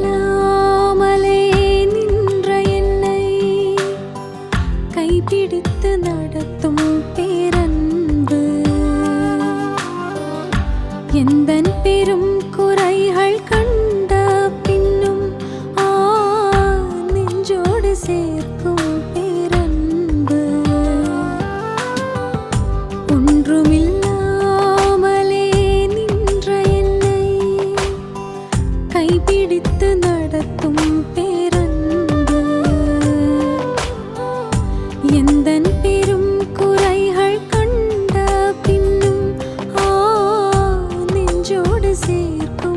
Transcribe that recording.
ஒன்றுமில்லாமலே நின்ற என்னை கைப்பிடித்து நடத்தும் பேரன்பு எந்தன் பெரும் குறைகள் கண்ட பின்னும் நெஞ்சோடு சேர்க்கும் பேரன்பு ஒன்றுமில்லாமலே நின்ற என்னை கைப்பிடித்து நடத்தும் பேரன்பு எந்தன் பெரும் குறைகள் கண்ட பின்னும் நெஞ்சோடு சேர்க்கும்